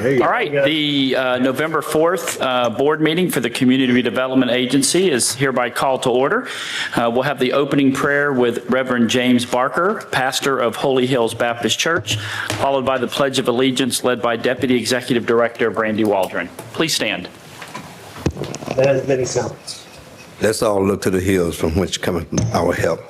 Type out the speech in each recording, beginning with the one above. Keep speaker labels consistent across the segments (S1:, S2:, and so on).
S1: All right, the November 4th board meeting for the Community Redevelopment Agency is hereby called to order. We'll have the opening prayer with Reverend James Barker, pastor of Holy Hills Baptist Church, followed by the Pledge of Allegiance led by Deputy Executive Director Brandy Waldron. Please stand.
S2: That has many sounds.
S3: Let's all look to the hills from which cometh our help.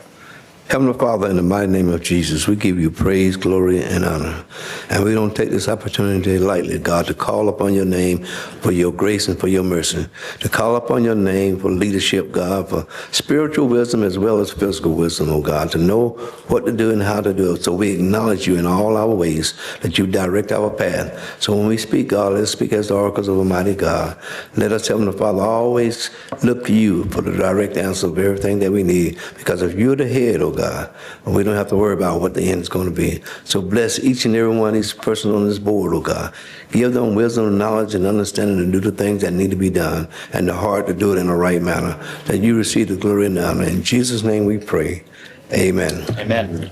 S3: Heavenly Father, in the mighty name of Jesus, we give you praise, glory, and honor. And we don't take this opportunity lightly, God, to call upon your name for your grace and for your mercy, to call upon your name for leadership, God, for spiritual wisdom as well as physical wisdom, oh God, to know what to do and how to do it. So we acknowledge you in all our ways, that you direct our path. So when we speak, God, let's speak as the oracles of Almighty God. Let us, Heavenly Father, always look to you for the direct answer of everything that we need, because if you're the head, oh God, we don't have to worry about what the end is going to be. So bless each and every one of these persons on this board, oh God. Give them wisdom, knowledge, and understanding to do the things that need to be done, and the heart to do it in the right manner, that you receive the glory and honor. In Jesus' name we pray. Amen.
S1: Amen.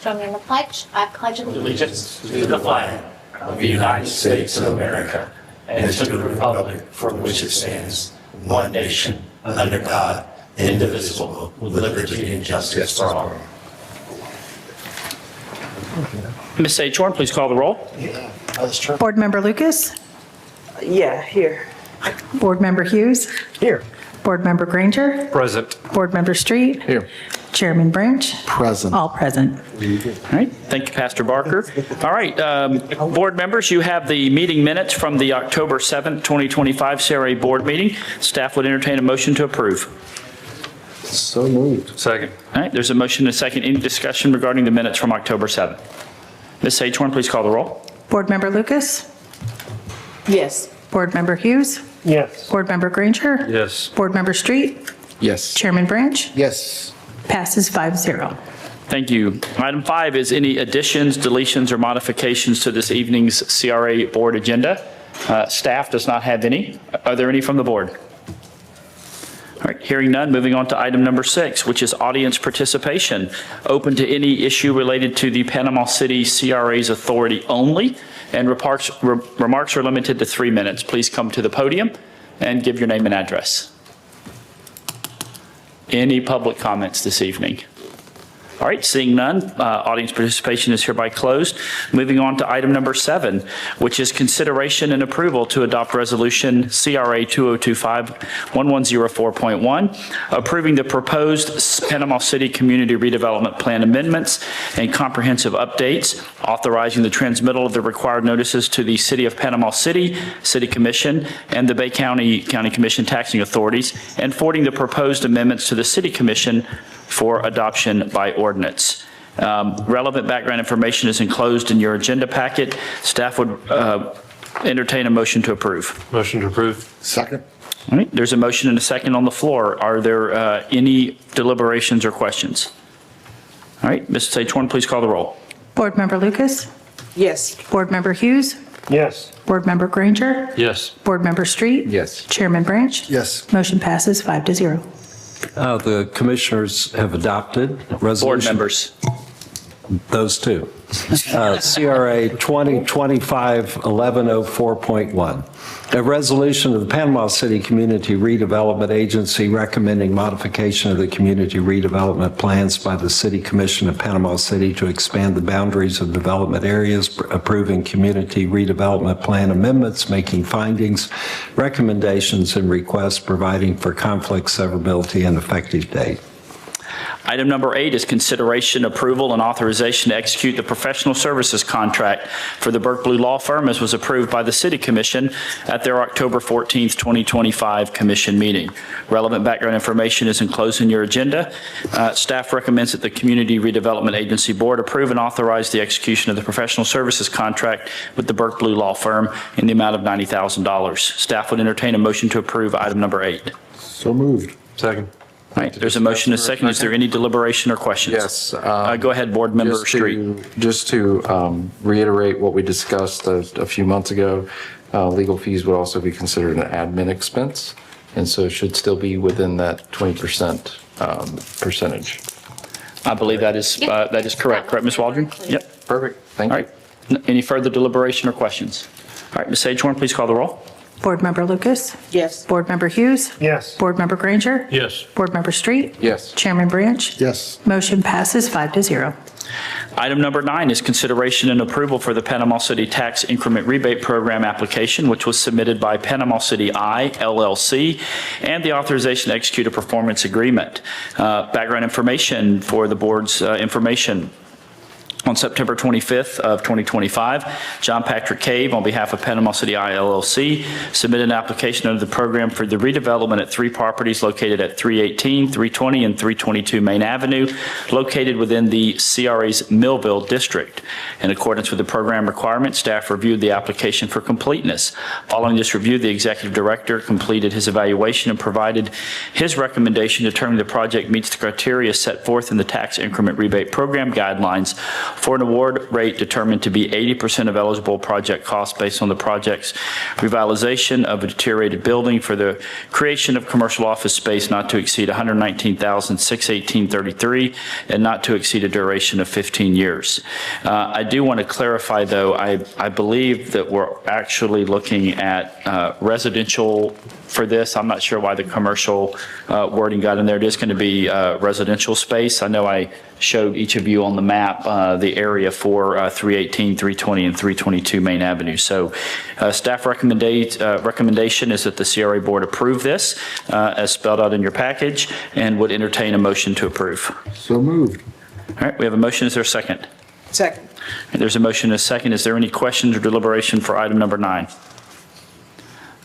S4: Join me in the pledge. I pledge
S5: Allegiance to the flag of the United States of America and to the republic for which it stands, one nation, under God, indivisible, with liberty and justice for all.
S1: Ms. Achorn, please call the roll.
S6: Board Member Lucas?
S2: Yeah, here.
S6: Board Member Hughes?
S2: Here.
S6: Board Member Granger?
S7: Present.
S6: Board Member Street?
S7: Here.
S6: Chairman Branch?
S7: Present.
S6: All present.
S1: All right, thank you, Pastor Barker. All right, board members, you have the meeting minutes from the October 7th, 2025 CRA board meeting. Staff would entertain a motion to approve.
S7: So moved. Second.
S1: All right, there's a motion and a second. Any discussion regarding the minutes from October 7th? Ms. Achorn, please call the roll.
S6: Board Member Lucas?
S4: Yes.
S6: Board Member Hughes?
S2: Yes.
S6: Board Member Granger?
S7: Yes.
S6: Board Member Street?
S7: Yes.
S6: Chairman Branch?
S7: Yes.
S6: Passes 5-0.
S1: Thank you. Item 5 is any additions, deletions, or modifications to this evening's CRA board agenda. Staff does not have any. Are there any from the board? All right, hearing none, moving on to item number 6, which is audience participation. Open to any issue related to the Panama City CRA's authority only, and remarks are limited to 3 minutes. Please come to the podium and give your name and address. Any public comments this evening? All right, seeing none, audience participation is hereby closed. Moving on to item number 7, which is consideration and approval to adopt resolution CRA 2025-1104.1, approving the proposed Panama City Community Redevelopment Plan amendments and comprehensive updates, authorizing the transmittal of the required notices to the City of Panama City, City Commission, and the Bay County Commission taxing authorities, and forwarding the proposed amendments to the City Commission for adoption by ordinance. Relevant background information is enclosed in your agenda packet. Staff would entertain a motion to approve.
S7: Motion to approve. Second.
S1: All right, there's a motion and a second on the floor. Are there any deliberations or questions? All right, Mrs. Achorn, please call the roll.
S6: Board Member Lucas?
S2: Yes.
S6: Board Member Hughes?
S2: Yes.
S6: Board Member Granger?
S7: Yes.
S6: Board Member Street?
S7: Yes.
S6: Chairman Branch?
S7: Yes.
S6: Motion passes 5-0.
S8: The commissioners have adopted resolution.
S1: Board members.
S8: Those two. CRA 2025-1104.1. A resolution of the Panama City Community Redevelopment Agency recommending modification of the community redevelopment plans by the City Commission of Panama City to expand the boundaries of development areas, approving community redevelopment plan amendments, making findings, recommendations, and requests, providing for conflict severability and effective date.
S1: Item number 8 is consideration, approval, and authorization to execute the professional services contract for the Burke Blue Law Firm as was approved by the City Commission at their October 14th, 2025 Commission meeting. Relevant background information is enclosed in your agenda. Staff recommends that the Community Redevelopment Agency Board approve and authorize the execution of the professional services contract with the Burke Blue Law Firm in the amount of $90,000. Staff would entertain a motion to approve item number 8.
S7: So moved. Second.
S1: All right, there's a motion and a second. Is there any deliberation or questions?
S9: Yes.
S1: Go ahead, Board Member Street.
S9: Just to reiterate what we discussed a few months ago, legal fees would also be considered an admin expense, and so it should still be within that 20% percentage.
S1: I believe that is correct. Correct, Ms. Waldron? Yep.
S9: Perfect. Thank
S1: All
S9: you.
S1: right. Any further deliberation or questions? All right, Ms. Sagehorn, please call the roll.
S6: Board Member Lucas?
S2: Yes.
S6: Board Member Hughes?
S2: Yes.
S6: Board Member Granger?
S7: Yes.
S6: Board Member Street?
S9: Yes.
S6: Chairman Branch?
S7: Yes.
S6: Motion passes 5-0.
S1: Item number 9 is consideration and approval for the Panama City Tax Increment Rebate Program application, which was submitted by Panama City I, LLC, and the authorization to execute a performance agreement. Background information for the board's information. On September 25th of 2025, John Patrick Cave, on behalf of Panama City I, LLC, submitted an application under the program for the redevelopment at 3 properties located at 318, 320, and 322 Main Avenue, located within the CRA's Millville District. In accordance with the program requirements, staff reviewed the application for completeness. Following this review, the executive director completed his evaluation and provided his recommendation determining the project meets the criteria set forth in the tax increment rebate program guidelines for an award rate determined to be 80% of eligible project costs based on the project's revitalization of a deteriorated building for the creation of commercial office space not to exceed $119,618.33 and not to exceed a duration of 15 years. I do want to clarify, though, I believe that we're actually looking at residential for this. I'm not sure why the commercial wording got in there. It is going to be residential space. I know I showed each of you on the map the area for 318, 320, and 322 Main Avenue. So staff recommendation is that the CRA board approve this as spelled out in your package and would entertain a motion to approve.
S7: So moved.
S1: All right, we have a motion. Is there a second?
S2: Second.
S1: And there's a motion and a second. Is there any questions or deliberation for item number 9?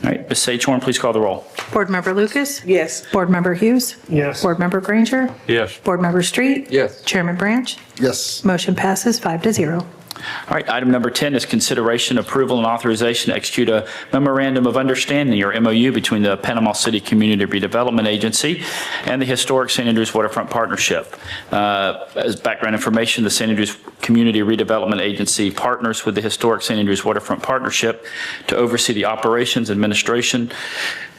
S1: All right, Ms. Sagehorn, please call the roll.
S6: Board Member Lucas?
S2: Yes.
S6: Board Member Hughes?
S2: Yes.
S6: Board Member Granger?
S7: Yes.
S6: Board Member Street?
S9: Yes.
S6: Chairman Branch?
S7: Yes.
S6: Motion passes 5-0.
S1: All right, item number 10 is consideration, approval, and authorization to execute a memorandum of understanding, or MOU, between the Panama City Community Redevelopment Agency and the Historic St. Andrews Waterfront Partnership. As background information, the St. Andrews Community Redevelopment Agency partners with the Historic St. Andrews Waterfront Partnership to oversee the operations, administration,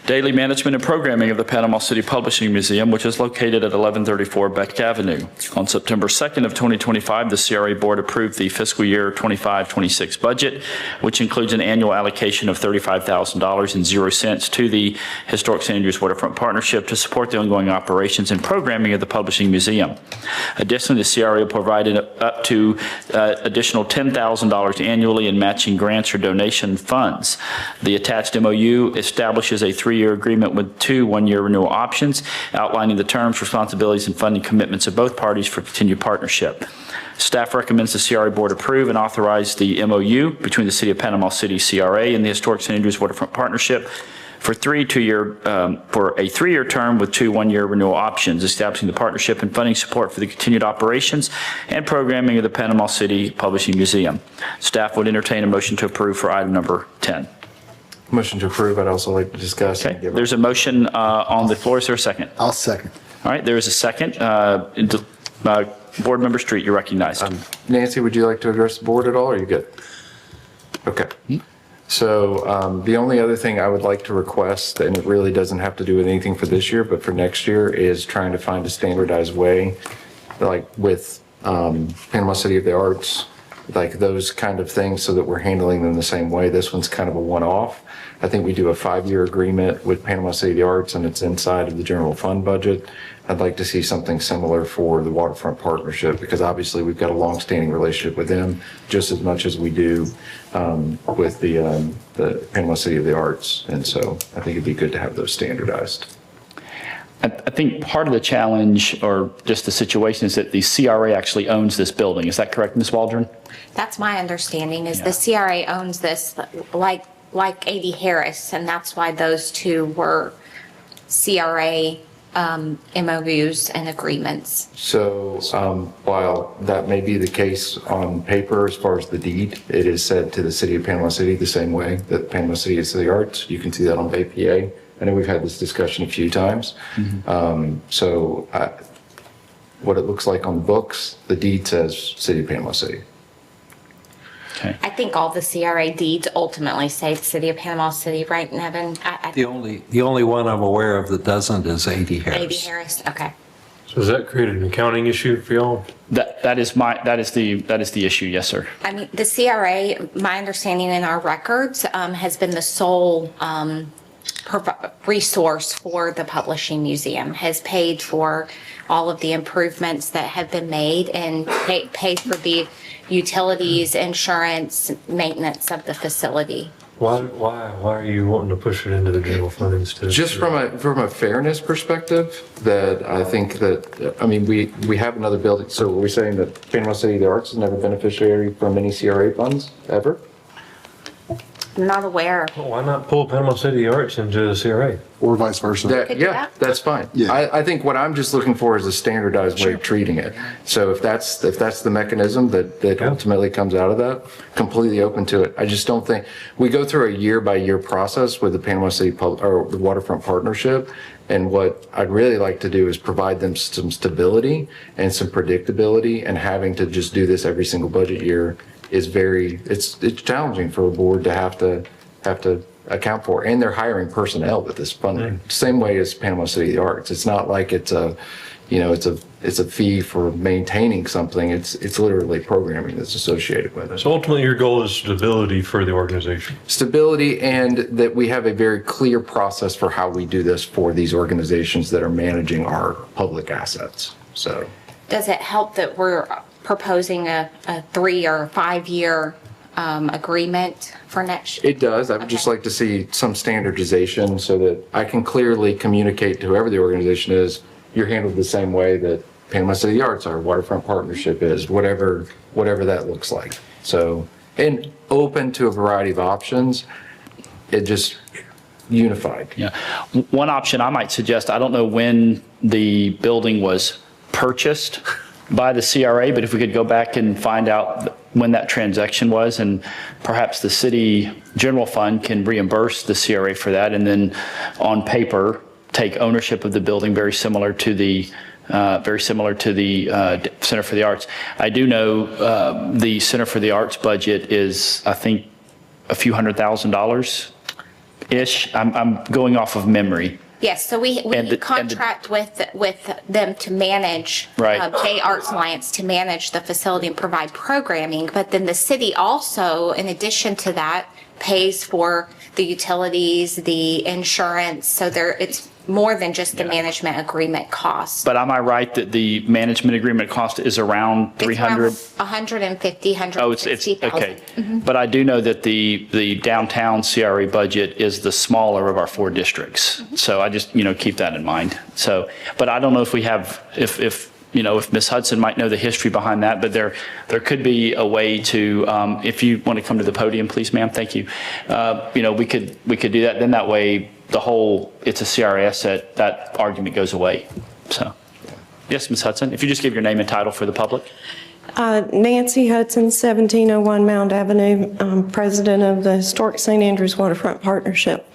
S1: daily management and programming of the Panama City Publishing Museum, which is located at 1134 Beck Avenue. On September 2nd of 2025, the CRA board approved the fiscal year 25-26 budget, which includes an annual allocation of $35,000.00 to the Historic St. Andrews Waterfront Partnership to support the ongoing operations and programming of the Publishing Museum. Additionally, the CRA provided up to additional $10,000 annually in matching grants or donation funds. The attached MOU establishes a 3-year agreement with 2 one-year renewal options, outlining the terms, responsibilities, and funding commitments of both parties for continued partnership. Staff recommends the CRA board approve and authorize the MOU between the City of Panama City CRA and the Historic St. Andrews Waterfront Partnership for a 3-year term with 2 one-year renewal options, establishing the partnership and funding support for the continued operations and programming of the Panama City Publishing Museum. Staff would entertain a motion to approve for item number 10.
S9: Motion to approve. I'd also like to discuss.
S1: Okay, there's a motion on the floor. Is there a second?
S7: I'll second.
S1: All right, there is a second. Board Member Street, you're recognized.
S9: Nancy, would you like to address the board at all, or are you good? Okay. So the only other thing I would like to request, and it really doesn't have to do with anything for this year, but for next year, is trying to find a standardized way, like with Panama City of the Arts, like those kind of things, so that we're handling them the same way. This one's kind of a one-off. I think we do a 5-year agreement with Panama City of the Arts, and it's inside of the general fund budget. I'd like to see something similar for the Waterfront Partnership, because obviously we've got a long-standing relationship with them just as much as we do with the Panama City of the Arts. And so I think it'd be good to have those standardized.
S1: I think part of the challenge, or just the situation, is that the CRA actually owns this building. Is that correct, Ms. Waldron?
S4: That's my understanding, is the CRA owns this like A.D. Harris, and that's why those 2 were CRA MOUs and agreements.
S9: So while that may be the case on paper as far as the deed, it is said to the City of Panama City the same way that Panama City is to the Arts. You can see that on APA. I know we've had this discussion a few times. What it looks like on the books, the deed says City of Panama City.
S1: Okay.
S4: I think all the CRA deeds ultimately say the City of Panama City, right, Nevin?
S8: The only one I'm aware of that doesn't is A.D. Harris.
S4: A.D. Harris, okay.
S7: So does that create an accounting issue for y'all?
S1: That is the issue, yes, sir.
S4: I mean, the CRA, my understanding in our records, has been the sole resource for the Publishing Museum, has paid for all of the improvements that have been made and paid for the utilities, insurance, maintenance of the facility.
S7: Why are you wanting to push it into the general fund instead?
S9: Just from a fairness perspective, that I think that, I mean, we have another building, so are we saying that Panama City of the Arts has never been a beneficiary from any CRA funds, ever?
S4: I'm not aware.
S7: Well, why not pull Panama City of the Arts into the CRA?
S10: Or vice versa.
S9: That-
S4: Could do
S9: Yeah,
S4: that.
S9: that's fine.
S10: Yeah.
S9: I think what I'm just looking for is a standardized way of treating it. So if that's the mechanism that ultimately comes out of that, completely open to it. I just don't think, we go through a year-by-year process with the Panama City or the Waterfront Partnership, and what I'd really like to do is provide them some stability and some predictability, and having to just do this every single budget year is it's challenging for a board to have to account for, and they're hiring personnel with this funding, same way as Panama City of the Arts. It's not like it's a fee for maintaining something. It's literally programming that's associated with it.
S7: So ultimately, your goal is stability for the organization.
S9: Stability, and that we have a very clear process for how we do this for these organizations that are managing our public assets. So
S4: Does it help that we're proposing a 3 or 5 year agreement for next?
S9: it does. I would just
S4: Okay.
S9: like to see some standardization so that I can clearly communicate to whoever the organization is, you're handled the same way that Panama City of the Arts, our Waterfront Partnership is, whatever that looks like. So, and open to a variety of options. It just unified.
S1: Yeah. One option I might suggest, I don't know when the building was purchased by the CRA, but if we could go back and find out when that transaction was, and perhaps the city general fund can reimburse the CRA for that, and then on paper, take ownership of the building, very similar to the Center for the Arts. I do know the Center for the Arts budget is, I think, a few $100,000-ish. I'm going off of memory.
S4: Yes, so we
S1: And the-
S4: contract with them to manage,
S1: Right.
S4: Bay Arts Alliance to manage the facility and provide programming, but then the city also, in addition to that, pays for the utilities, the insurance, so it's more than just the management agreement cost.
S1: But am I right that the management agreement cost is around 300?
S4: 150,
S1: Oh, it's
S4: 160,000.
S1: okay. But I do know that the downtown CRA budget is the smaller of our 4 districts. So I just, keep that in mind. So, but I don't know if we have, if Ms. Hudson might know the history behind that, but there could be a way to, if you want to come to the podium, please, ma'am, thank you. We could do that. Then that way, it's a CRA asset, that argument goes away. So, yes, Ms. Hudson, if you just give your name and title for the public.
S11: Nancy Hudson, 1701 Mound Avenue, president of the Historic St. Andrews Waterfront Partnership.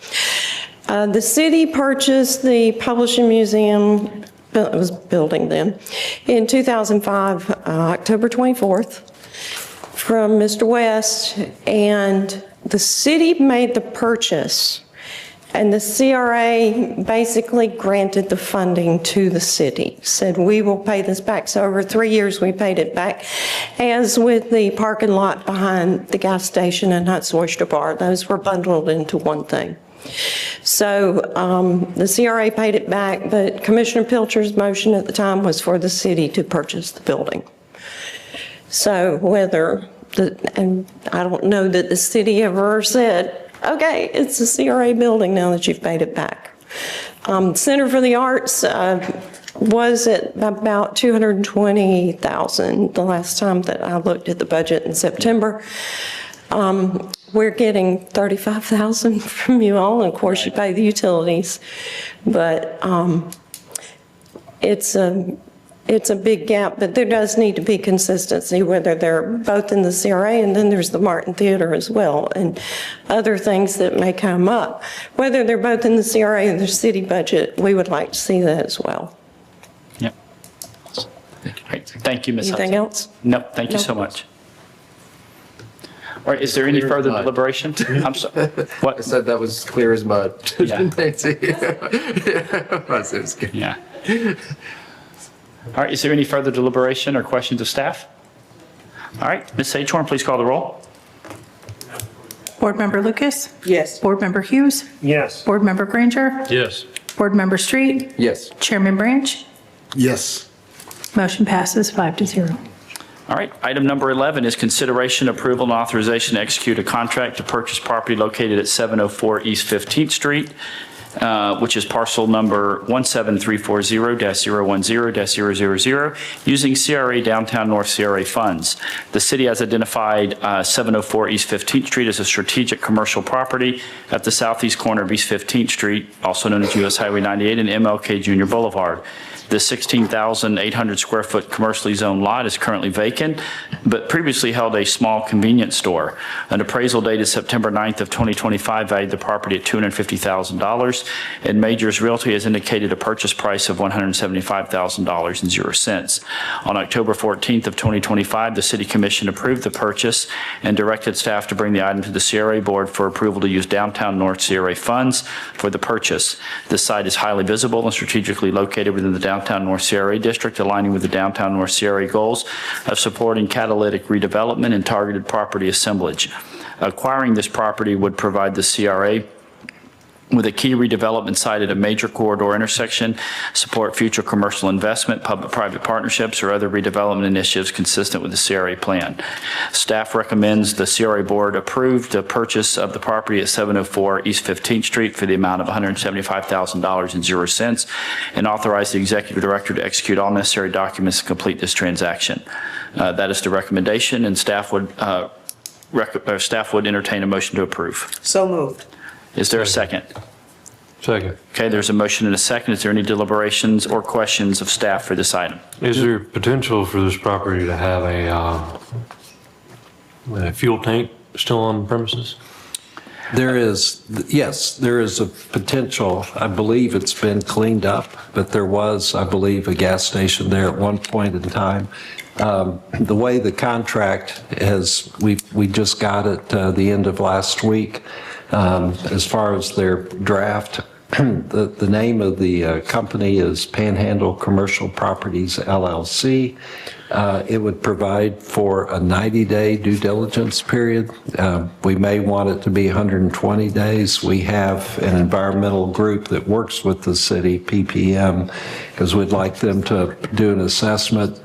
S11: The city purchased the Publishing Museum, it was building then, in 2005, October 24th, from Mr. West, and the city made the purchase, and the CRA basically granted the funding to the city, said we will pay this back. So over 3 years, we paid it back, as with the parking lot behind the gas station and Hunt's Oyster Bar. Those were bundled into one thing. So the CRA paid it back, but Commissioner Pilcher's motion at the time was for the city to purchase the building. So and I don't know that the city ever said, okay, it's a CRA building now that you've paid it back. Center for the Arts was at about $220,000 the last time that I looked at the budget in September. We're getting $35,000 from you all, and of course you pay the utilities, but it's a big gap, but there does need to be consistency, whether they're both in the CRA, and then there's the Martin Theater as well, and other things that may come up. Whether they're both in the CRA and the city budget, we would like to see that as well.
S1: Yep. Great. Thank you, Ms. Hudson.
S11: Anything else?
S1: No, thank you so much. All right, is there any further deliberation? I'm sorry. What?
S9: I said that was clear as mud.
S1: Yeah.
S9: Nancy.
S1: Yeah. All right, is there any further deliberation or questions of staff? All right, Ms. Sagehorn, please call the roll.
S6: Board Member Lucas?
S2: Yes.
S6: Board Member Hughes?
S2: Yes.
S6: Board Member Granger?
S7: Yes.
S6: Board Member Street?
S9: Yes.
S6: Chairman Branch?
S5: Yes.
S6: Motion passes 5-0.
S1: All right, item number 11 is consideration, approval, and authorization to execute a contract to purchase property located at 704 East 15th Street, which is parcel number 17340-010-000, using CRA Downtown North CRA funds. The city has identified 704 East 15th Street as a strategic commercial property at the southeast corner of East 15th Street, also known as US Highway 98 and MLK Junior Boulevard. This 16,800 square foot commercially zoned lot is currently vacant, but previously held a small convenience store. An appraisal dated September 9th of 2025 valued the property at $250,000, and Majors Realty has indicated a purchase price of $175,000.00. On October 14th of 2025, the City Commission approved the purchase and directed staff to bring the item to the CRA board for approval to use Downtown North CRA funds for the purchase. This site is highly visible and strategically located within the Downtown North CRA district, aligning with the Downtown North CRA goals of supporting catalytic redevelopment and targeted property assemblage. Acquiring this property would provide the CRA with a key redevelopment site at a major corridor intersection, support future commercial investment, public-private partnerships, or other redevelopment initiatives consistent with the CRA plan. Staff recommends the CRA board approve the purchase of the property at 704 East 15th Street for the amount of $175,000.00 and authorize the executive director to execute all necessary documents to complete this transaction. That is the recommendation, and staff would entertain a motion to approve.
S2: So moved.
S1: Is there a second?
S7: Second.
S1: Okay, there's a motion and a second. Is there any deliberations or questions of staff for this item?
S7: Is there potential for this property to have a fuel tank still on premises?
S8: There is, yes, there is a potential. I believe it's been cleaned up, but there was, I believe, a gas station there at one point in time. The way the contract is, we just got it the end of last week. As far as their draft, the name of the company is Panhandle Commercial Properties, LLC. It would provide for a 90-day due diligence period. We may want it to be 120 days. We have an environmental group that works with the city, PPM, because we'd like them to do an assessment,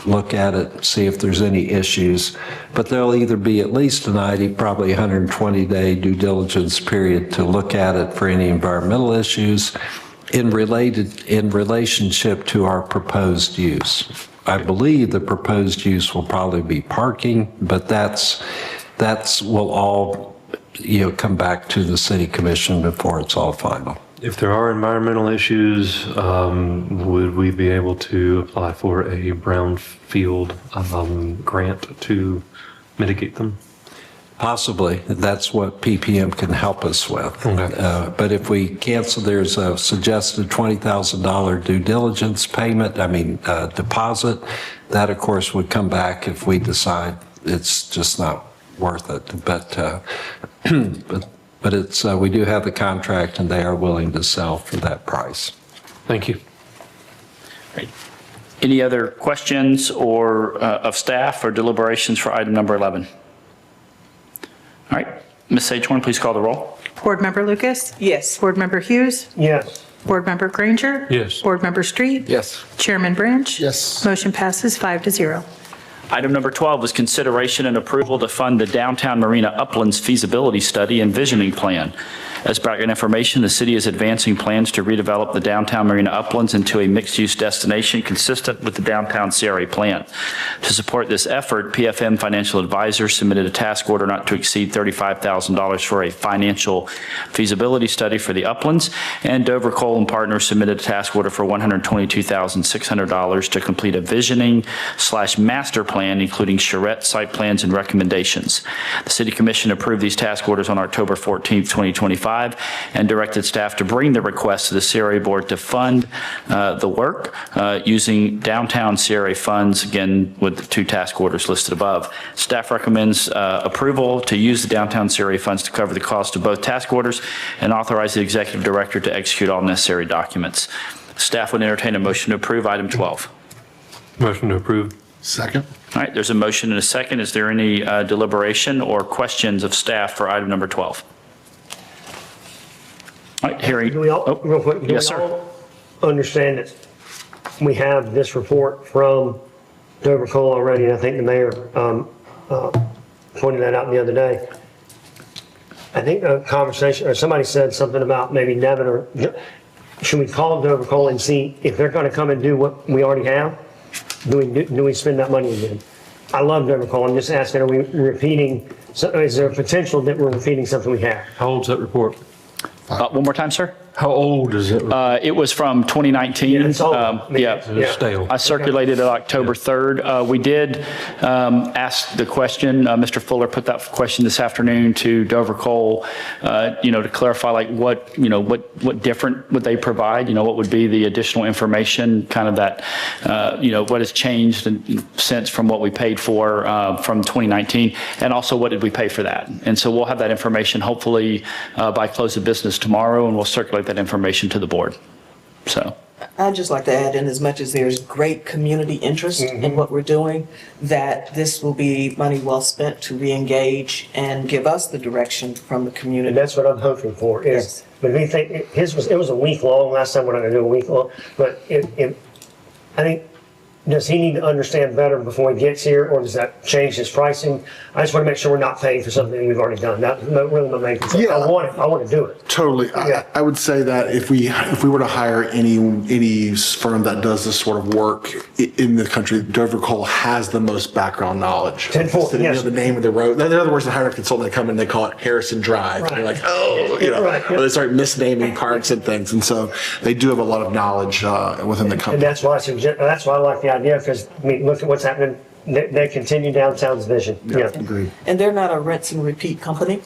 S8: look at it, see if there's any issues. But there'll either be at least a 90, probably 120-day due diligence period to look at it for any environmental issues in relationship to our proposed use. I believe the proposed use will probably be parking, but that's will all, come back to the city commission before it's all final.
S7: If there are environmental issues, would we be able to apply for a brownfield grant to mitigate them?
S8: Possibly. That's what PPM can help us with.
S7: Okay.
S8: But if we cancel, there's a suggested $20,000 due diligence payment, deposit. That, of course, would come back if we decide it's just not worth it. But it's, we do have the contract and they are willing to sell for that price.
S7: Thank you.
S1: Great. Any other questions or of staff or deliberations for item number 11? All right, Ms. Sagehorn, please call the roll.
S6: Board Member Lucas?
S2: Yes.
S6: Board Member Hughes?
S2: Yes.
S6: Board Member Granger?
S7: Yes.
S6: Board Member Street?
S9: Yes.
S6: Chairman Branch?
S5: Yes.
S6: Motion passes 5-0.
S1: Item number 12 is consideration and approval to fund the Downtown Marina Uplands feasibility study and visioning plan. As background information, the city is advancing plans to redevelop the Downtown Marina Uplands into a mixed-use destination consistent with the Downtown CRA plan. To support this effort, PFM Financial Advisors submitted a task order not to exceed $35,000 for a financial feasibility study for the Uplands, and Dover Cole and Partners submitted a task order for $122,600 to complete a visioning/master plan, including charrette site plans and recommendations. The City Commission approved these task orders on October 14th, 2025, and directed staff to bring the request to the CRA board to fund the work using downtown CRA funds, again, with the two task orders listed above. Staff recommends approval to use the downtown CRA funds to cover the cost of both task orders and authorize the executive director to execute all necessary documents. Staff would entertain a motion to approve item 12.
S7: Motion to approve.
S5: Second.
S1: All right, there's a motion and a second. Is there any deliberation or questions of staff for item number 12? All right, hearing.
S2: Do we all,
S1: oh,
S2: real quick, do
S1: yes,
S2: we
S1: sir.
S2: all understand that we have this report from Dover Cole already? And I think the mayor pointed that out the other day. I think a conversation, or somebody said something about maybe Nevin, or should we call Dover Cole and see if they're going to come and do what we already have? Do we spend that money again? I love Dover Cole. I'm just asking, are we repeating, is there a potential that we're repeating something we have?
S7: How old's that report?
S1: One more time, sir.
S7: How old is it?
S1: It was from 2019.
S2: Yeah, it's old.
S1: Yeah.
S2: Yeah.
S7: Stale.
S1: I circulated it October 3rd. We did ask the question, Mr. Fuller put that question this afternoon to Dover Cole, to clarify like what different would they provide, what would be the additional information, kind of that, what has changed since from what we paid for from 2019, and also what did we pay for that. And so we'll have that information hopefully by close of business tomorrow, and we'll circulate that information to the board. So.
S10: I'd just like to add in, as much as there's great community interest in what we're doing, that this will be money well spent to reengage and give us the direction from the
S2: And
S10: community.
S2: that's what I'm hoping for is,
S10: Yes.
S2: but we think it was a week long last time. We're not going to do a week long, but I think, does he need to understand better before he gets here, or does that change his pricing? I just want to make sure we're not paying for something we've already done. That's really my main concern.
S12: Yeah.
S2: I want to do it.
S12: Totally.
S2: Yeah.
S12: I would say that if we were to hire any firm that does this sort of work in the country, Dover Cole has the most background knowledge.
S2: 10-4,
S12: You know,
S2: yes.
S12: the name of the road. In other words, the hire a consultant, they come in, they call it Harrison Drive. And you're like, oh,
S2: Right.
S12: or they start misnaming parks and things. And so they do have a lot of knowledge within the
S2: And
S12: company.
S2: that's why I like the idea, because look at what's happening. They continue downtown's vision. Yeah.
S12: Agreed.
S10: And they're not a rinse and repeat company.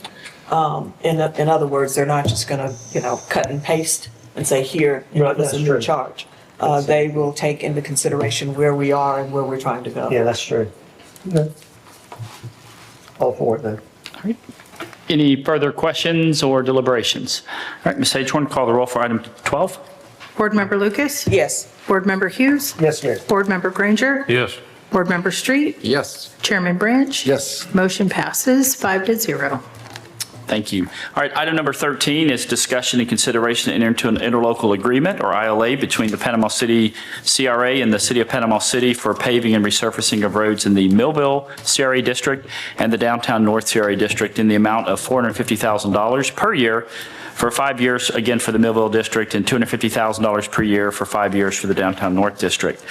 S10: In other words, they're not just going to, cut and paste and say, here,
S2: Right,
S10: this is a
S2: that's
S10: new
S2: true.
S10: charge. They will take into consideration where we are and where we're trying to go.
S2: Yeah, that's true. Okay. All for it then.
S1: All right. Any further questions or deliberations? All right, Ms. Sagehorn, call the roll for item 12.
S6: Board Member Lucas?
S10: Yes.
S6: Board Member Hughes?
S2: Yes, Mayor.
S6: Board Member Granger?
S7: Yes.
S6: Board Member Street?
S9: Yes.
S6: Chairman Branch?
S12: Yes.
S6: Motion passes 5-0.
S1: Thank you. All right, item number 13 is discussion and consideration to enter into an interlocal agreement, or ILA, between the Panama City CRA and the City of Panama City for paving and resurfacing of roads in the Millville CRA District and the Downtown North CRA District in the amount of $450,000 per year for 5 years, again for the Millville District, and $250,000 per year for 5 years for the Downtown North District.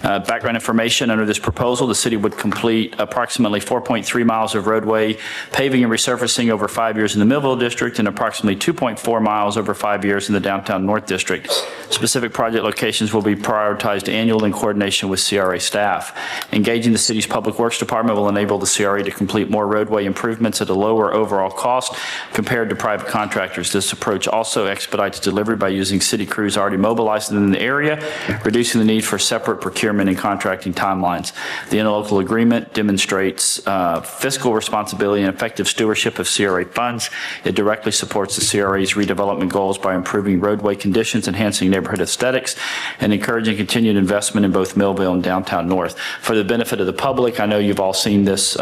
S1: Background information: under this proposal, the city would complete approximately 4.3 miles of roadway paving and resurfacing over 5 years in the Millville District and approximately 2.4 miles over 5 years in the Downtown North District. Specific project locations will be prioritized annually in coordination with CRA staff. Engaging the city's Public Works Department will enable the CRA to complete more roadway improvements at a lower overall cost compared to private contractors. This approach also expedites delivery by using city crews already mobilized in the area, reducing the need for separate procurement and contracting timelines. The interlocal agreement demonstrates fiscal responsibility and effective stewardship of CRA funds. It directly supports the CRA's redevelopment goals by improving roadway conditions, enhancing neighborhood aesthetics, and encouraging continued investment in both Millville and Downtown North. For the benefit of the public, I know you've all seen this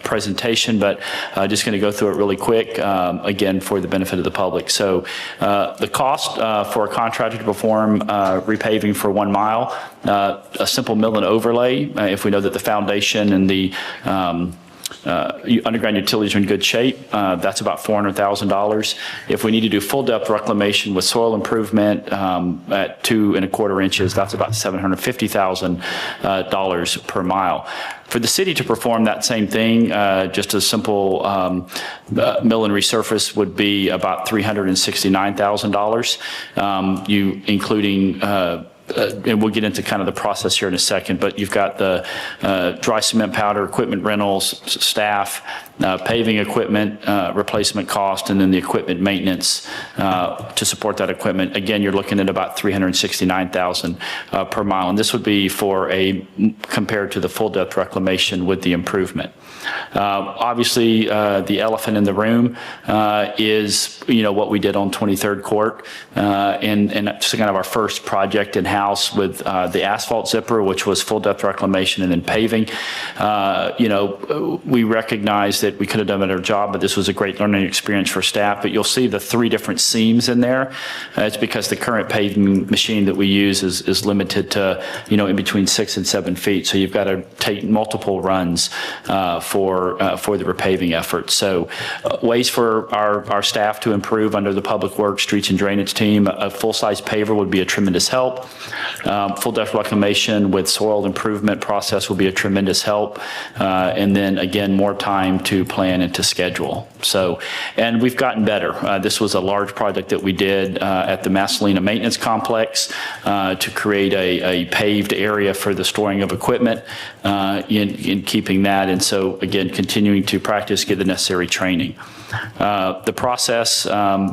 S1: presentation, but just going to go through it really quick, again, for the benefit of the public. So the cost for a contractor to perform repaving for 1 mile, a simple mill and overlay, if we know that the foundation and the underground utilities are in good shape, that's about $400,000. If we need to do full depth reclamation with soil improvement at 2 1/4 inches, that's about $750,000 per mile. For the city to perform that same thing, just a simple mill and resurface would be about $369,000, including and we'll get into kind of the process here in a second, but you've got the dry cement powder, equipment rentals, staff, paving equipment, replacement cost, and then the equipment maintenance to support that equipment. Again, you're looking at about $369,000 per mile, and this would be compared to the full depth reclamation with the improvement. Obviously, the elephant in the room is, what we did on 23rd Court, and it's kind of our first project in-house with the asphalt zipper, which was full depth reclamation and then paving. We recognize that we could have done a better job, but this was a great learning experience for staff. But you'll see the 3 different seams in there. It's because the current paving machine that we use is limited to, in between 6 and 7 feet. So you've got to take multiple runs for the repaving effort. So ways for our staff to improve under the Public Works, Streets and Drainage team. A full-size paver would be a tremendous help. Full depth reclamation with soil improvement process will be a tremendous help. And then again, more time to plan and to schedule. So, and we've gotten better. This was a large project that we did at the Masalina Maintenance Complex to create a paved area for the storing of equipment in keeping that. And so again, continuing to practice, get the necessary training. The process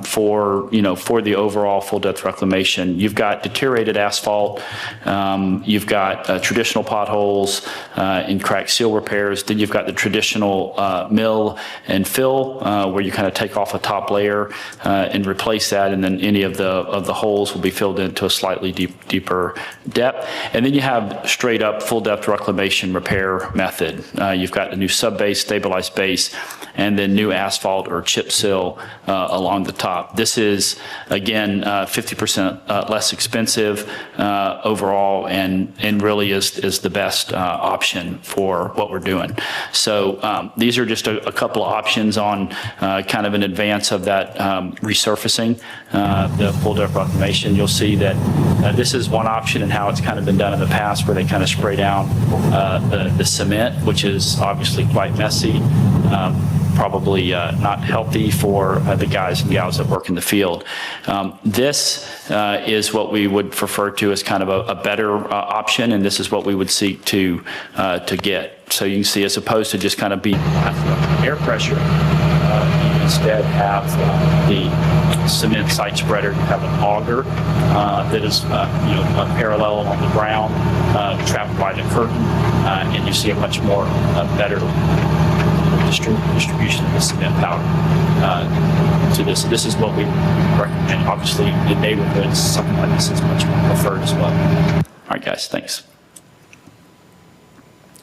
S1: for the overall full depth reclamation, you've got deteriorated asphalt, you've got traditional potholes and cracked seal repairs, then you've got the traditional mill and fill where you kind of take off a top layer and replace that, and then any of the holes will be filled into a slightly deeper depth. And then you have straight up full depth reclamation repair method. You've got a new sub base, stabilized base, and then new asphalt or chip seal along the top. This is, again, 50% less expensive overall, and really is the best option for what we're doing. So these are just a couple of options on kind of in advance of that resurfacing, the full depth reclamation. You'll see that this is one option and how it's kind of been done in the past, where they kind of spray down the cement, which is obviously quite messy. Probably not healthy for the guys and gals that work in the field. This is what we would refer to as kind of a better option, and this is what we would seek to get. So you can see, as opposed to just kind of being air pressure, you instead have the cement site spreader. You have an auger that is parallel on the ground, trapped by the curtain, and you see a much more better distribution of the cement powder to this. This is what we recommend. Obviously, in neighborhoods, something like this is much more preferred as well. All right, guys, thanks.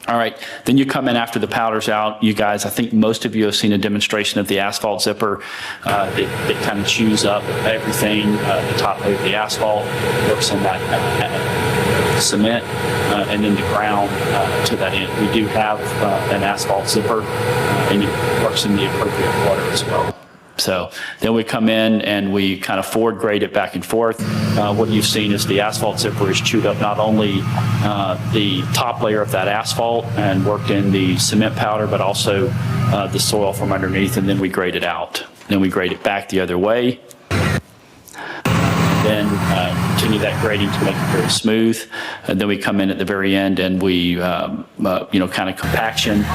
S1: All right, then you come in after the powder's out. You guys, I think most of you have seen a demonstration of the asphalt zipper that kind of chews up everything, the top of the asphalt, works on that cement, and then the ground to that end. We do have an asphalt zipper, and it works in the appropriate water as well. So then we come in and we kind of forward grade it back and forth. What you've seen is the asphalt zipper is chewed up not only the top layer of that asphalt and worked in the cement powder, but also the soil from underneath, and then we grade it out. Then we grade it back the other way. Then continue that grading to make it very smooth. And then we come in at the very end and we, kind of compaction,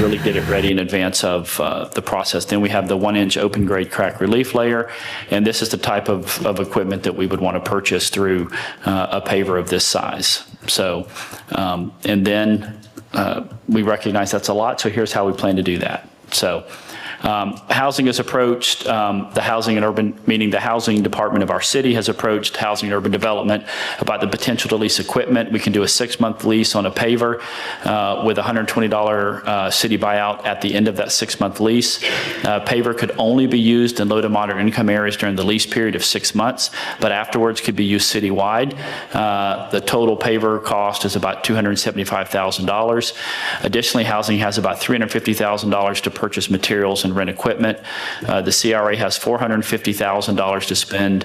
S1: really get it ready in advance of the process. Then we have the 1-inch open grade crack relief layer. And this is the type of equipment that we would want to purchase through a paver of this size. So, and then we recognize that's a lot. So here's how we plan to do that. So, housing is approached, the housing and urban, meaning the housing department of our city has approached housing and urban development about the potential to lease equipment. We can do a 6-month lease on a paver with a $120 city buyout at the end of that 6-month lease. Paver could only be used in low to moderate income areas during the lease period of 6 months, but afterwards could be used citywide. The total paver cost is about $275,000. Additionally, housing has about $350,000 to purchase materials and rent equipment. The CRA has $450,000 to spend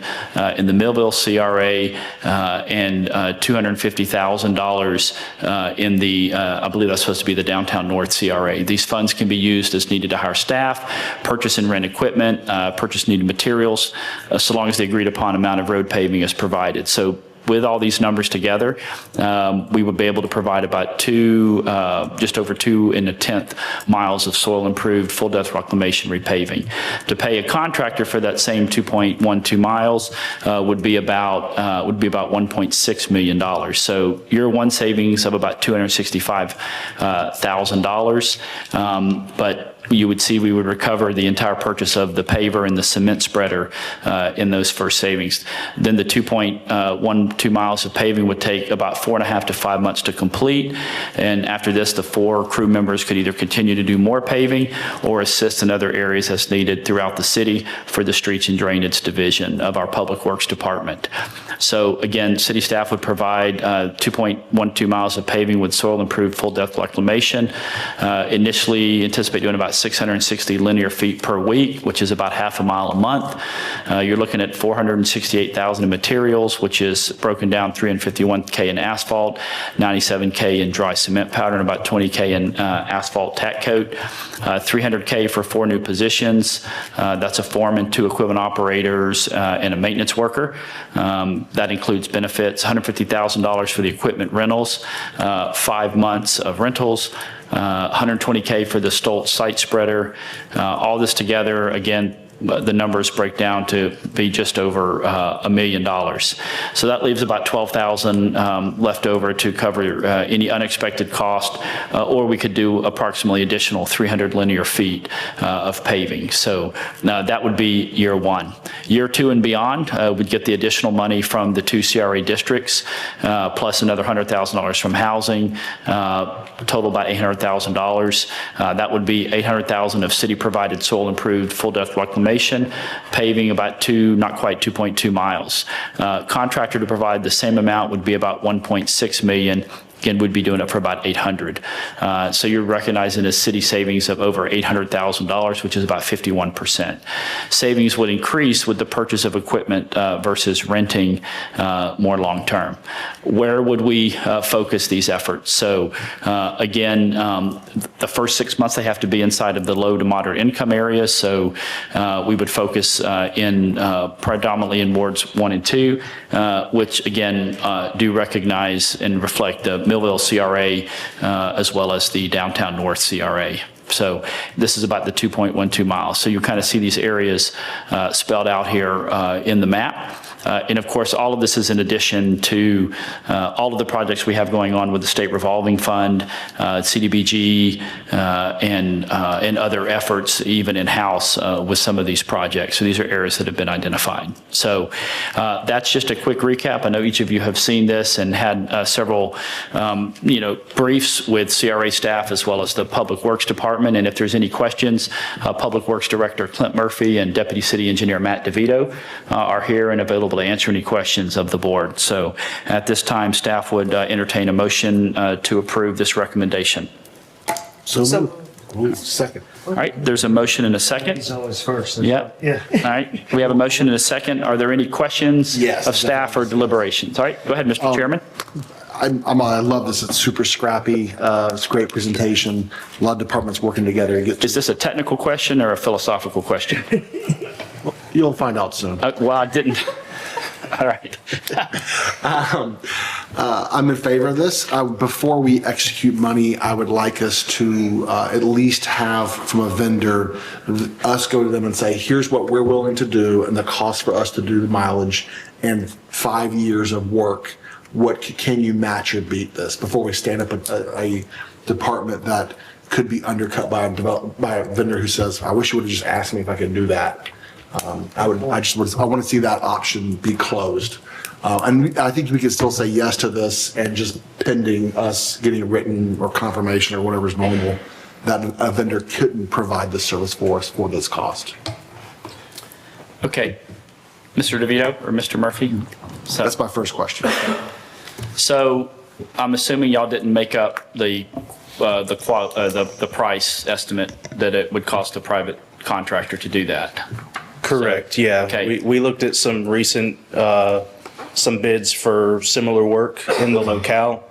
S1: in the Millville CRA and $250,000 in the, I believe that's supposed to be the Downtown North CRA. These funds can be used as needed to hire staff, purchase and rent equipment, purchase needed materials, so long as the agreed upon amount of road paving is provided. So with all these numbers together, we would be able to provide about just over 2.1 miles of soil improved full depth reclamation repaving. To pay a contractor for that same 2.12 miles would be about $1.6 million. So year one savings of about $265,000, but you would see we would recover the entire purchase of the paver and the cement spreader in those first savings. Then the 2.12 miles of paving would take about 4.5 to 5 months to complete. And after this, the 4 crew members could either continue to do more paving or assist in other areas as needed throughout the city for the Streets and Drainage Division of our Public Works Department. So again, city staff would provide 2.12 miles of paving with soil improved full depth reclamation. Initially anticipate doing about 660 linear feet per week, which is about half a mile a month. You're looking at $468,000 in materials, which is broken down $351K in asphalt, $97K in dry cement powder, and about $20K in asphalt tack coat. $300K for 4 new positions. That's a foreman, 2 equipment operators, and a maintenance worker. That includes benefits, $150,000 for the equipment rentals, 5 months of rentals, $120K for the Stoltz site spreader. All this together, again, the numbers break down to be just over $1 million. So that leaves about $12,000 left over to cover any unexpected cost, or we could do approximately additional 300 linear feet of paving. So that would be year one. Year 2 and beyond, we'd get the additional money from the 2 CRA districts, plus another $100,000 from housing, total about $800,000. That would be $800,000 of city provided soil improved full depth reclamation, paving about not quite 2.2 miles. Contractor to provide the same amount would be about $1.6 million. Again, we'd be doing it for about $800. So you're recognizing a city savings of over $800,000, which is about 51%. Savings would increase with the purchase of equipment versus renting more long-term. Where would we focus these efforts? So again, the first 6 months, they have to be inside of the low to moderate income areas. So we would focus predominantly in wards 1 and 2, which again do recognize and reflect the Millville CRA as well as the Downtown North CRA. So this is about the 2.12 miles. So you kind of see these areas spelled out here in the map. And of course, all of this is in addition to all of the projects we have going on with the State Revolving Fund, CDBG, and other efforts, even in-house with some of these projects. So these are areas that have been identified. So that's just a quick recap. I know each of you have seen this and had several, briefs with CRA staff as well as the Public Works Department. And if there's any questions, Public Works Director Clint Murphy and Deputy City Engineer Matt DeVito are here and available to answer any questions of the board. So at this time, staff would entertain a motion to approve this recommendation.
S12: So moved. Second.
S1: All right, there's a motion and a second.
S2: He's always first.
S1: Yeah. All right, we have a motion and a second. Are there any questions of staff or deliberations? All right, go ahead, Mr. Chairman.
S12: I love this. It's super scrappy. It's a great presentation. A lot of departments working together.
S1: Is this a technical question or a philosophical question?
S12: You'll find out soon.
S1: Well, I didn't. All right.
S12: I'm in favor of this. Before we execute money, I would like us to at least have from a vendor, us go to them and say, here's what we're willing to do and the cost for us to do the mileage and 5 years of work. What can you match or beat this before we stand up a department that could be undercut by a vendor who says, I wish you would have just asked me if I could do that. I want to see that option be closed. And I think we can still say yes to this and just pending us getting written or confirmation or whatever's normal that a vendor couldn't provide the service for us for this cost.
S1: Okay. Mr. DeVito or Mr. Murphy? So,
S12: that's my first question.
S1: So I'm assuming y'all didn't make up the price estimate that it would cost a private contractor to do that.
S13: Correct, yeah.
S1: Okay.
S13: We looked at some recent, some bids for similar work in the locale.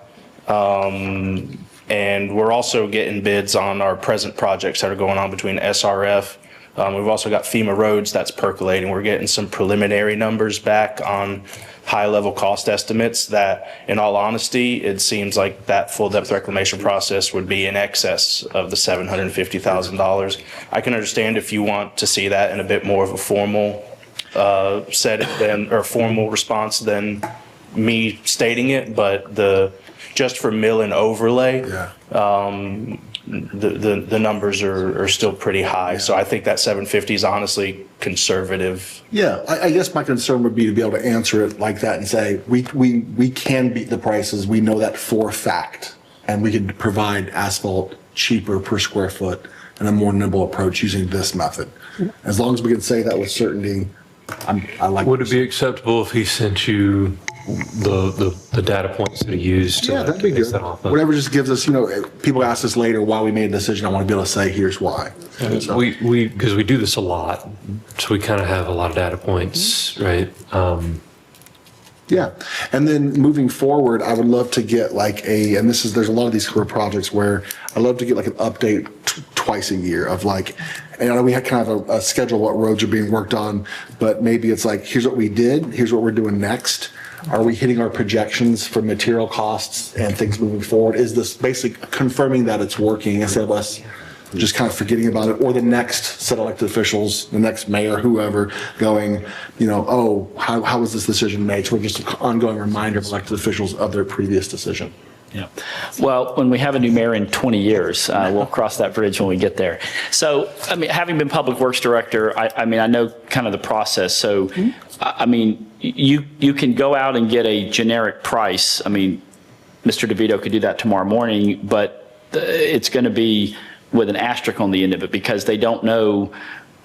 S13: And we're also getting bids on our present projects that are going on between SRF, We've also got FEMA roads that's percolating. We're getting some preliminary numbers back on high-level cost estimates that, in all honesty, it seems like that full-depth reclamation process would be in excess of the $750,000. I can understand if you want to see that in a bit more of a formal setting or formal response than me stating it, but just for mill and overlay, the numbers are still pretty high. So I think that 750 is honestly conservative.
S12: Yeah, I guess my concern would be to be able to answer it like that and say, we can beat the prices, we know that for a fact, and we could provide asphalt cheaper per square foot and a more nimble approach using this method. As long as we can say that with certainty, I like.
S7: Would it be acceptable if he sent you the data points that he used?
S12: Yeah, that'd be
S7: base
S12: good.
S7: that off of?
S12: Whatever just gives us, people ask us later why we made a decision. I want to be able to say, here's why. So-
S7: Because we do this a lot, so we kind of have a lot of data points, right?
S12: Yeah, and then moving forward, I would love to get and there's a lot of these career projects where I love to get like an update twice a year of and I know we had kind of a schedule of what roads are being worked on, but maybe it's like, here's what we did, here's what we're doing next. Are we hitting our projections for material costs and things moving forward? Is this basically confirming that it's working instead of us just kind of forgetting about it, or the next set of elected officials, the next mayor, whoever, going, oh, how was this decision made? So we're just an ongoing reminder of elected officials of their previous decision.
S1: Yeah. Well, when we have a new mayor in 20 years, we'll cross that bridge when we get there. So, I mean, having been Public Works Director, I know kind of the process. So, I mean, you can go out and get a generic price. I mean, Mr. DeVito could do that tomorrow morning, but it's going to be with an asterisk on the end of it because they don't know,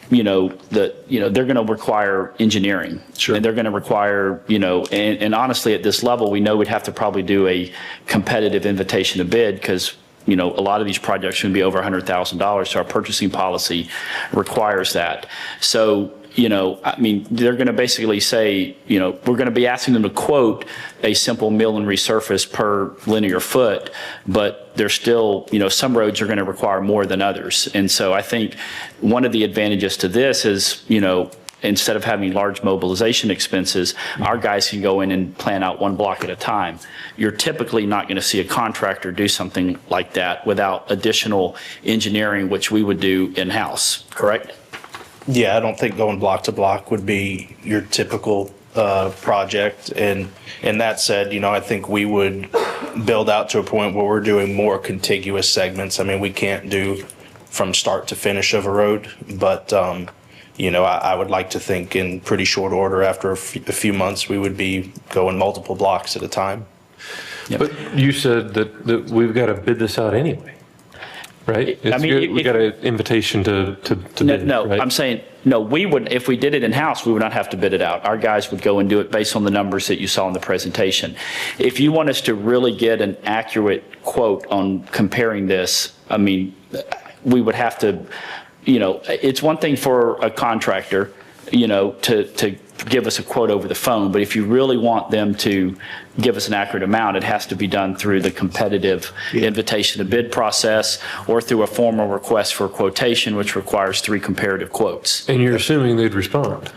S1: they're going to require engineering.
S12: Sure.
S1: And they're going to require, and honestly, at this level, we know we'd have to probably do a competitive invitation to bid because, a lot of these projects are going to be over $100,000. So our purchasing policy requires that. So, I mean, they're going to basically say, we're going to be asking them to quote a simple mill and resurface per linear foot, but there's still, some roads are going to require more than others. And so I think one of the advantages to this is, instead of having large mobilization expenses, our guys can go in and plan out one block at a time. You're typically not going to see a contractor do something like that without additional engineering, which we would do in-house, correct?
S13: Yeah, I don't think going block to block would be your typical project. And that said, I think we would build out to a point where we're doing more contiguous segments. I mean, we can't do from start to finish of a road, but I would like to think in pretty short order after a few months, we would be going multiple blocks at a time.
S1: Yep.
S7: But you said that we've got to bid this out anyway, right? We got an invitation to bid.
S1: No,
S7: right?
S1: I'm saying, no, we would, if we did it in-house, we would not have to bid it out. Our guys would go and do it based on the numbers that you saw in the presentation. If you want us to really get an accurate quote on comparing this, I mean, we would have to, it's one thing for a contractor, to give us a quote over the phone, but if you really want them to give us an accurate amount, it has to be done through the competitive invitation to bid process or through a formal request for quotation, which requires 3 comparative quotes.
S7: And you're assuming they'd respond.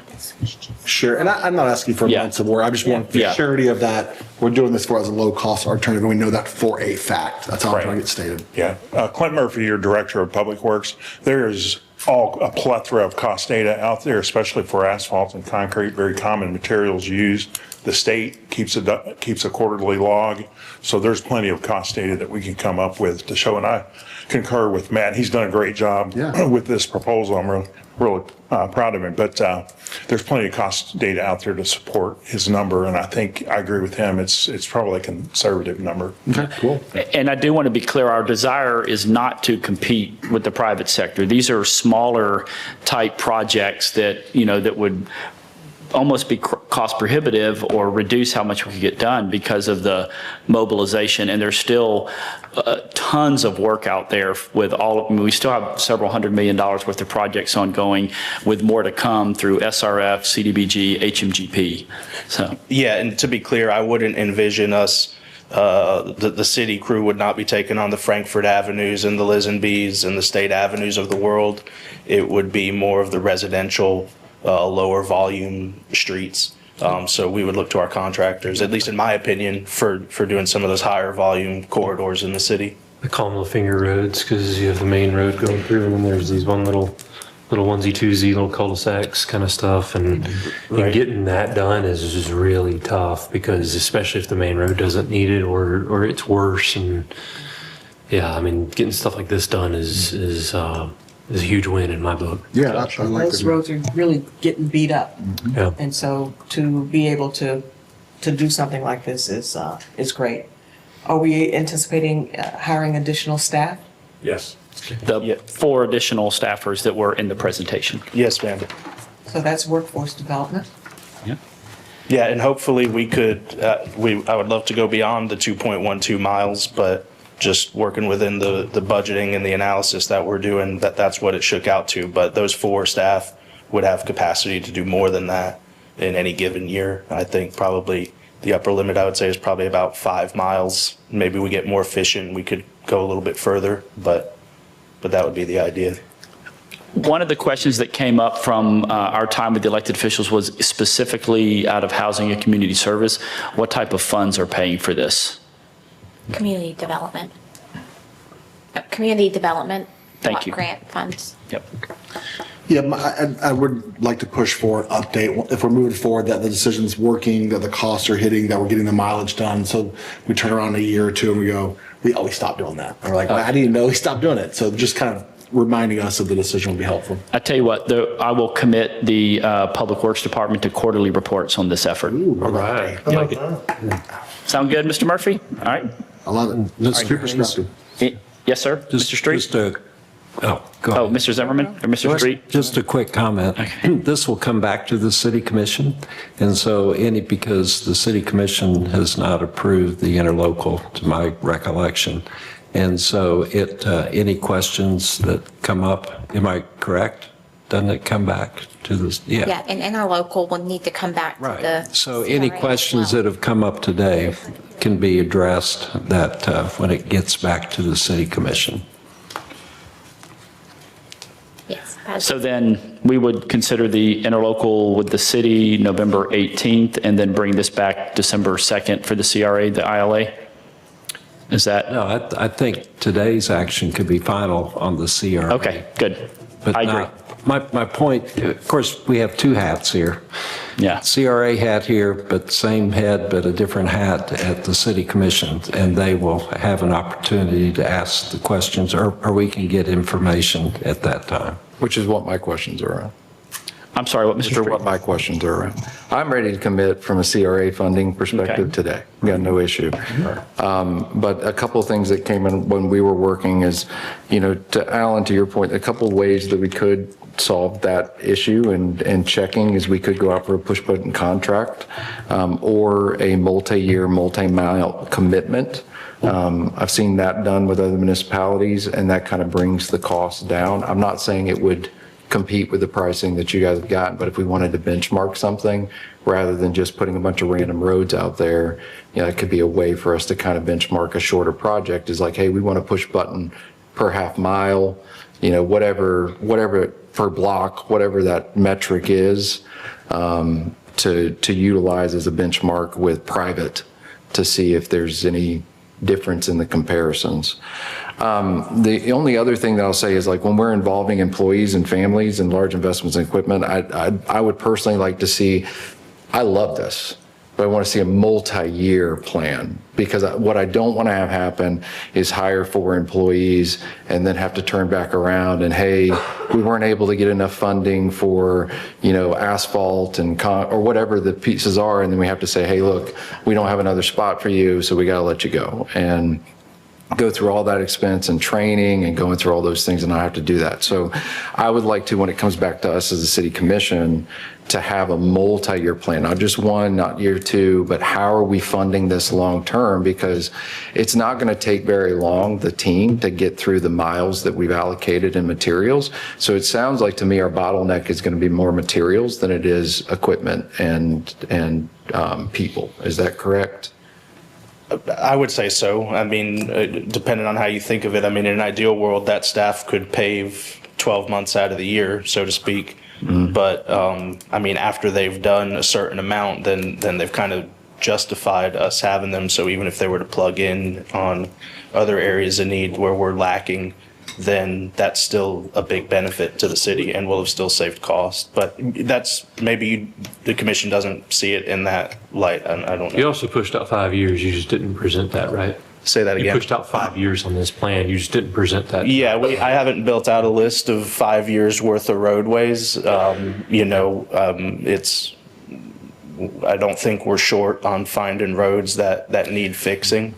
S12: Sure, and I'm not asking for months of work. I just want the surety of that. We're doing this as a low-cost alternative, and we know that for a fact. That's how I'm trying to get stated.
S14: Yeah. Clint Murphy, your Director of Public Works, there is a plethora of cost data out there, especially for asphalt and concrete, very common materials used. The state keeps a quarterly log, so there's plenty of cost data that we can come up with to show, and I concur with Matt. He's done a great job with this proposal. I'm really proud of him, but there's plenty of cost data out there to support his number, and I think I agree with him. It's probably a conservative number.
S12: Okay, cool.
S1: And I do want to be clear, our desire is not to compete with the private sector. These are smaller type projects that, that would almost be cost prohibitive or reduce how much we could get done because of the mobilization. And there's still tons of work out there with we still have several $100 million worth of projects ongoing with more to come through SRF, CDBG, HMGP. So.
S13: Yeah, and to be clear, I wouldn't envision us the city crew would not be taking on the Frankfurt Avenues and the Lisenbees and the State Avenues of the world. It would be more of the residential, lower volume streets. So we would look to our contractors, at least in my opinion, for doing some of those higher volume corridors in the city.
S7: I call them the finger roads because you have the main road going through and then there's these one little onesie twosie little cul-de-sacs kind of stuff. And getting that done is just really tough because especially if the main road doesn't need it or it's worse. And yeah, I mean, getting stuff like this done is a huge win in my book.
S12: Yeah, I like
S10: Those
S12: it.
S10: roads are really getting beat up.
S7: Yeah.
S10: And so to be able to do something like this is great. Are we anticipating hiring additional staff?
S13: Yes.
S1: The 4 additional staffers that were in the presentation.
S13: Yes, ma'am.
S10: So that's workforce development.
S13: Yeah, and hopefully we could, I would love to go beyond the 2.12 miles, but just working within the budgeting and the analysis that we're doing, that's what it shook out to. But those 4 staff would have capacity to do more than that in any given year. I think probably the upper limit, I would say, is probably about 5 miles. Maybe we get more efficient, we could go a little bit further, but that would be the idea.
S1: One of the questions that came up from our time with the elected officials was specifically out of housing and community service. What type of funds are paying for this?
S4: Community development. Community development.
S1: Thank you.
S4: Grant funds.
S1: Yep.
S12: Yeah, I would like to push for an update, if we're moving forward, that the decision's working, that the costs are hitting, that we're getting the mileage done. So we turn around in a year or two and we go, we stopped doing that. Or like, well, how do you know we stopped doing it? So just kind of reminding us of the decision would be helpful.
S1: I tell you what, I will commit the Public Works Department to quarterly reports on this effort.
S7: All right.
S1: Sound good, Mr. Murphy? All right.
S12: I love it.
S8: Mr. Haynes,
S1: Yes, sir. Mr. Street?
S8: Just a, go
S1: Oh,
S8: ahead.
S1: Mr. Zimmerman or Mr. Street?
S8: Just a quick comment. This will come back to the city commission. And so because the city commission has not approved the interlocal, to my recollection. And so any questions that come up, am I correct? Doesn't it come back to this?
S4: Yeah, and interlocal will need to come back to
S8: Right.
S4: the.
S8: So any
S4: CRA as
S8: questions
S4: well.
S8: that have come up today can be addressed when it gets back to the city commission.
S4: Yes.
S1: So then we would consider the interlocal with the city November 18th and then bring this back December 2nd for the CRA, the ILA? Is that?
S8: No, I think today's action could be final on the CRA.
S1: Okay, good.
S8: But
S1: I agree.
S8: not- My point, of course, we have 2 hats here.
S1: Yeah.
S8: CRA hat here, but same head, but a different hat at the city commission. And they will have an opportunity to ask the questions or we can get information at that time.
S9: Which is what my questions are around.
S1: I'm sorry, what, Mr.
S9: Which is what
S1: Street?
S9: my questions are around. I'm ready to commit from a CRA funding perspective
S1: Okay.
S9: today. Got no issue. But a couple of things that came in when we were working is, to Alan, to your point, a couple of ways that we could solve that issue and checking is we could go out for a push button contract or a multi-year, multi-mile commitment. I've seen that done with other municipalities and that kind of brings the cost down. I'm not saying it would compete with the pricing that you guys have gotten, but if we wanted to benchmark something rather than just putting a bunch of random roads out there, it could be a way for us to kind of benchmark a shorter project is like, hey, we want to push button per half mile, whatever per block, whatever that metric is, to utilize as a benchmark with private to see if there's any difference in the comparisons. The only other thing that I'll say is like when we're involving employees and families in large investments in equipment, I would personally like to see, I love this, but I want to see a multi-year plan because what I don't want to have happen is hire 4 employees and then have to turn back around and, hey, we weren't able to get enough funding for, asphalt and or whatever the pieces are. And then we have to say, hey, look, we don't have another spot for you, so we got to let you go. And go through all that expense and training and going through all those things and not have to do that. So I would like to, when it comes back to us as a city commission, to have a multi-year plan, not just 1, not year 2, but how are we funding this long-term? Because it's not going to take very long, the team, to get through the miles that we've allocated in materials. So it sounds like to me our bottleneck is going to be more materials than it is equipment and people. Is that correct?
S13: I would say so. I mean, depending on how you think of it, I mean, in an ideal world, that staff could pave 12 months out of the year, so to speak. But, I mean, after they've done a certain amount, then they've kind of justified us having them. So even if they were to plug in on other areas of need where we're lacking, then that's still a big benefit to the city and will have still saved costs. But that's, maybe the commission doesn't see it in that light. I don't know.
S7: You also pushed out 5 years. You just didn't present that, right?
S13: Say that
S7: You
S13: again.
S7: pushed out 5 years on this plan. You just didn't present that.
S13: Yeah, I haven't built out a list of 5 years worth of roadways. I don't think we're short on finding roads that need fixing.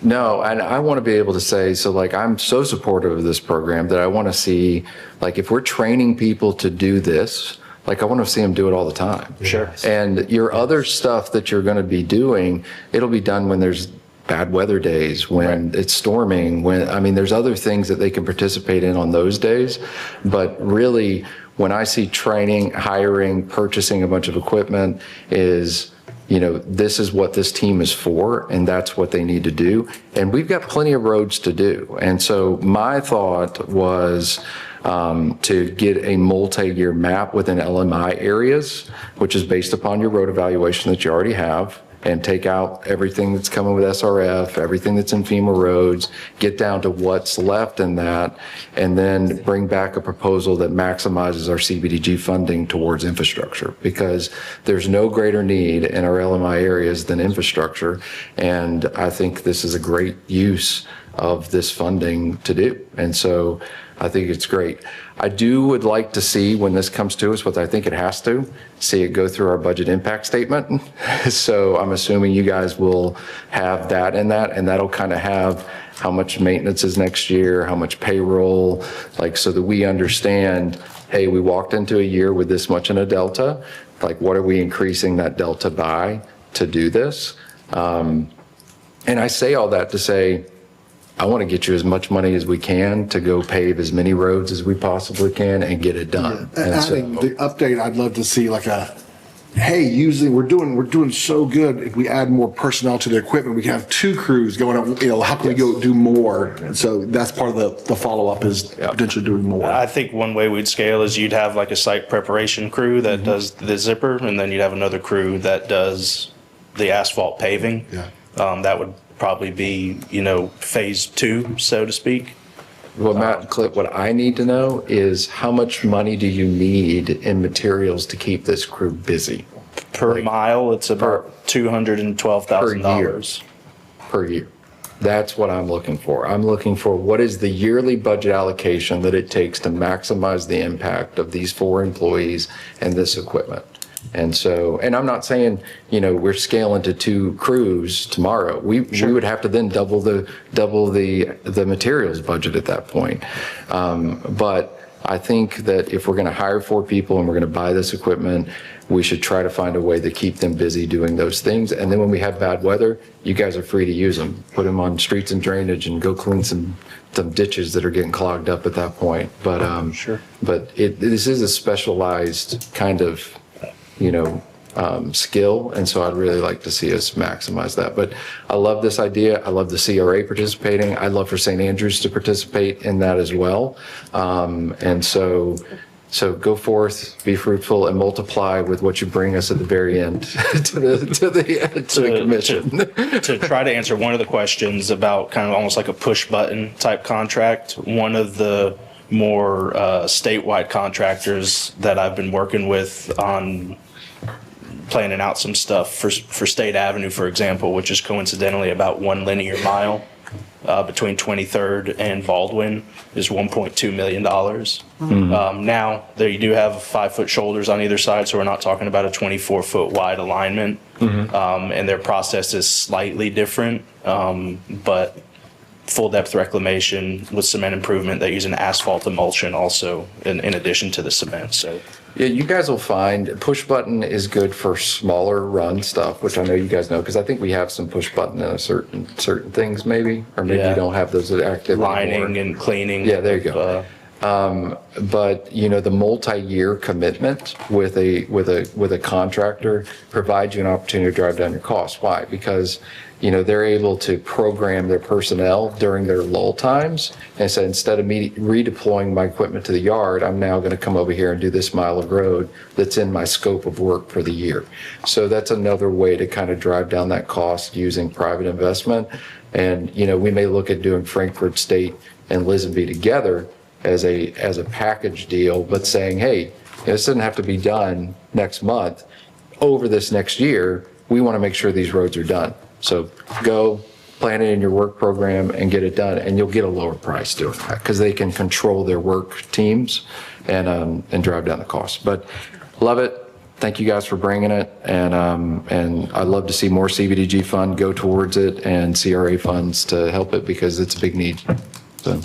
S9: No, and I want to be able to say, so like, I'm so supportive of this program that I want to see, like, if we're training people to do this, like, I want to see them do it all the time.
S13: Sure.
S9: And your other stuff that you're going to be doing, it'll be done when there's bad weather days, when it's storming, there's other things that they can participate in on those days. But really, when I see training, hiring, purchasing a bunch of equipment is, this is what this team is for, and that's what they need to do. And we've got plenty of roads to do. And so my thought was to get a multi-year map within LMI areas, which is based upon your road evaluation that you already have, and take out everything that's coming with SRF, everything that's in FEMA roads, get down to what's left in that, and then bring back a proposal that maximizes our CBDG funding towards infrastructure, because there's no greater need in our LMI areas than infrastructure. And I think this is a great use of this funding to do. And so I think it's great. I would like to see, when this comes to us, what I think it has to, see it go through our budget impact statement. So I'm assuming you guys will have that in that, and that'll kind of have how much maintenance is next year, how much payroll, like, so that we understand, hey, we walked into a year with this much in a delta, like, what are we increasing that delta by to do this? And I say all that to say, I want to get you as much money as we can to go pave as many roads as we possibly can and get it done.
S12: And I think the update, I'd love to see like we're doing so good. If we add more personnel to the equipment, we can have 2 crews going up, how can we go do more? And so that's part of the follow-up is potentially doing more.
S13: I think one way we'd scale is you'd have like a site preparation crew that does the zipper, and then you'd have another crew that does the asphalt paving.
S12: Yeah.
S13: That would probably be, phase 2, so to speak.
S9: Well, Matt, Clip, what I need to know is how much money do you need in materials to keep this crew busy?
S13: Per mile, it's about $212,000.
S9: Per year. That's what I'm looking for. I'm looking for what is the yearly budget allocation that it takes to maximize the impact of these 4 employees and this equipment. And so, and I'm not saying, we're scaling to 2 crews tomorrow. We would have to then double the materials budget at that point. But I think that if we're going to hire 4 people and we're going to buy this equipment, we should try to find a way to keep them busy doing those things. And then when we have bad weather, you guys are free to use them. Put them on streets and drainage and go clean some ditches that are getting clogged up at that point. But But this is a specialized kind of skill. And so I'd really like to see us maximize that. But I love this idea. I love the CRA participating. I'd love for St. Andrews to participate in that as well. And so go forth, be fruitful, and multiply with what you bring us at the very end to the commission.
S13: To try to answer one of the questions about kind of almost like a push button type contract, one of the more statewide contractors that I've been working with on planning out some stuff for State Avenue, for example, which is coincidentally about 1 linear mile between 23rd and Baldwin, is $1.2 million. Now, there you do have 5-foot shoulders on either side, so we're not talking about a 24-foot wide alignment, and their process is slightly different, but full depth reclamation with cement improvement. They use an asphalt emulsion also in addition to the cement. So
S9: yeah, you guys will find push button is good for smaller run stuff, which I know you guys know, because I think we have some push button in certain things maybe, or maybe you don't have those active
S13: lining
S9: anymore.
S13: and cleaning.
S9: Yeah, there you go. But, the multi-year commitment with a contractor provides you an opportunity to drive down your costs. Why? Because, they're able to program their personnel during their lull times. And so instead of me redeploying my equipment to the yard, I'm now going to come over here and do this mile of road that's in my scope of work for the year. So that's another way to kind of drive down that cost using private investment. And, we may look at doing Frankfurt State and Lisenby together as a package deal, but saying, hey, this doesn't have to be done next month. Over this next year, we want to make sure these roads are done. So go plan it in your work program and get it done, and you'll get a lower price doing that because they can control their work teams and drive down the cost. But love it. Thank you guys for bringing it, and I'd love to see more CBDG fund go towards it and CRA funds to help it because it's a big need. So.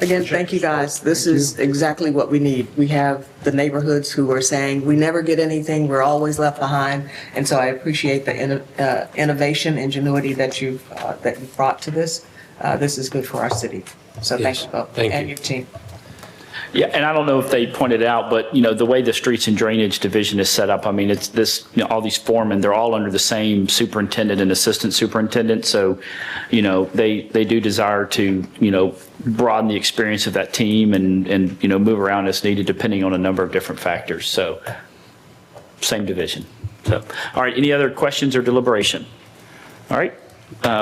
S10: Again, thank you guys. This is exactly what we need. We have the neighborhoods who are saying, we never get anything, we're always left behind. And so I appreciate the innovation, ingenuity that you've brought to this. This is good for our city. So thank you both and your team.
S1: Yeah, and I don't know if they pointed out, but, the way the Streets and Drainage Division is set up, I mean, it's this, all these foremen, they're all under the same superintendent and assistant superintendent. So, they do desire to, broaden the experience of that team and move around as needed depending on a number of different factors. So, same division. So, all right, any other questions or deliberation? All right,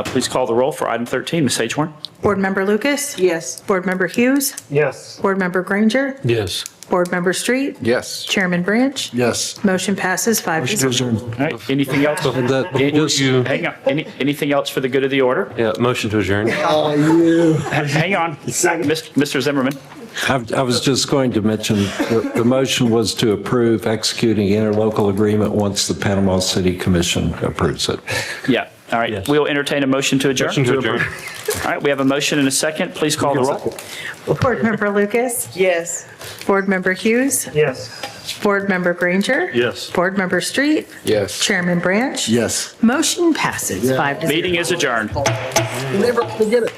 S1: please call the roll for item 13, Ms. Sagehorn.
S6: Board Member Lucas?
S10: Yes.
S6: Board Member Hughes?
S2: Yes.
S6: Board Member Granger?
S7: Yes.
S6: Board Member Street?
S9: Yes.
S6: Chairman Branch?
S12: Yes.
S6: Motion passes 5-0.
S1: All right, anything else? Hang on, anything else for the good of the order?
S7: Yeah, motion to adjourn.
S1: Hang on, Mr. Zimmerman.
S8: I was just going to mention, the motion was to approve executing interlocal agreement once the Panama City Commission approves it.
S1: Yeah, all right,
S7: Yes.
S1: we'll entertain a motion to adjourn.
S7: Motion to adjourn.
S1: All right, we have a motion and a second. Please call the roll.
S6: Board Member Lucas?
S10: Yes.
S6: Board Member Hughes?
S2: Yes.
S6: Board Member Granger?
S7: Yes.
S6: Board Member Street?
S9: Yes.
S6: Chairman Branch?
S12: Yes.
S6: Motion passes 5-0.
S1: Meeting is adjourned.
S12: Never forget it.